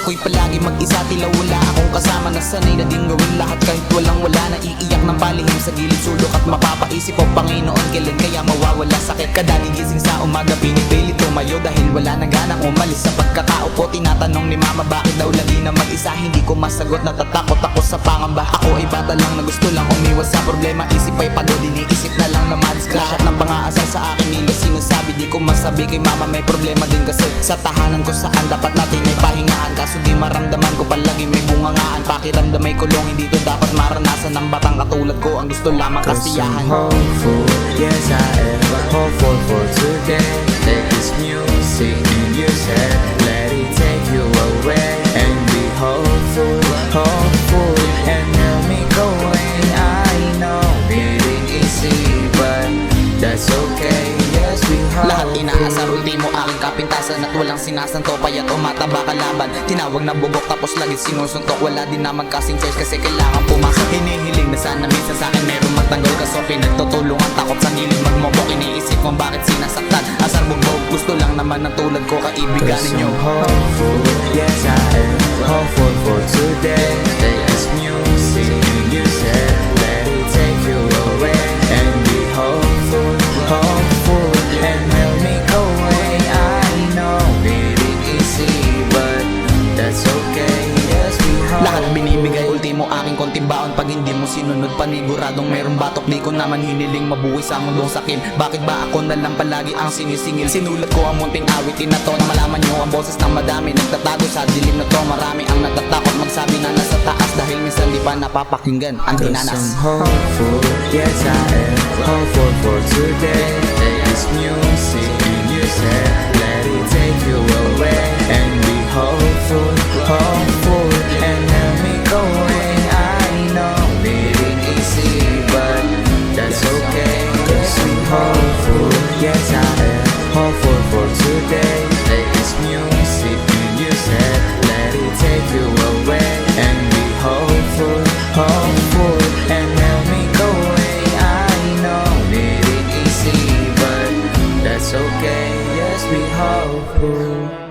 ako'y palagi mag-isa, tila wala akong kasama. Nasanay na din gawin lahat kahit walang wala. Naiiyak ng palihim sa gilid sulok at mapapaisip, o Panginoon, kailan kaya mawawala sakit? Kada gigising sa umaga pinipilit tumayo dahil wala na ganang umalis. Sa pagkakaupo tinatanong ni mama bakit daw lagi na mag-isa. Hindi ko masagot, natatakot ako sa pangamba. Ako ay bata lang na gusto lang umiwas sa problema. Isip ay pagod, iniisip na lang na malis. Lahat ng pangaasal sa akin nila sinasabi, di ko masabi kay mama may problema din kasi sa tahanan ko saan dapat natin ay pahingaan. Kaso di maramdaman ko palagi may bungangaan. Pakiramdam may kulong, hindi to dapat maranasan ng batang katulad ko. Ang gusto lamang kasiyahan. Hopeful, yes I am hopeful for today. Take this music in your head, let it take you away. And be hopeful, hopeful, and help me go away. I know it ain't easy, but that's okay. Yes, we hope. Lahat inaasar, ultimo aking kapintasan at walang sinasanto, paya't umataba kalaban. Tinawag na bubok tapos lagi sinusuntok. Wala din naman kasing choice kasi kailangan pumasok. Hinihiling na sana minsan sa akin meron magtanggol, kaso pinagtutulungan takot sa gilid magmobok. Iniisip kung bakit sinasaktan, asar bugbog. Gusto lang naman ng tulad ko kaibigan ninyo. Hopeful, yes I am hopeful for today. Take this music in your head, let it take you away. And be hopeful, hopeful, and help me go away. I know it ain't easy, but that's okay. Yes, we hope. Lahat binibigay, ultimo aking konting baon. Pag hindi mo sinunod, paniguradong merong batok. Di ko naman hiniling mabuhay sa mundong sakim. Bakit ba ako na lang palagi ang sinisingil? Sinulat ko ang munting awitin na to, na malaman nyo ang boses ng madami nagtatago sa dilim na to. Marami ang natatakot magsabi na nasa taas, dahil minsan di pa napapakinggan ang 'Cause dinanas. I'm hopeful, yes I am hopeful for today. Take this music in your head, let it take you away. And be hopeful, hopeful, and help me go away. I know it ain't easy, but that's okay. 'Cause I'm hopeful, yes I am hopeful for today. Take this music in your head, let it take you away. And be hopeful, hopeful, and help me go away. I know it ain't easy, but that's okay. Yes, be hopeful.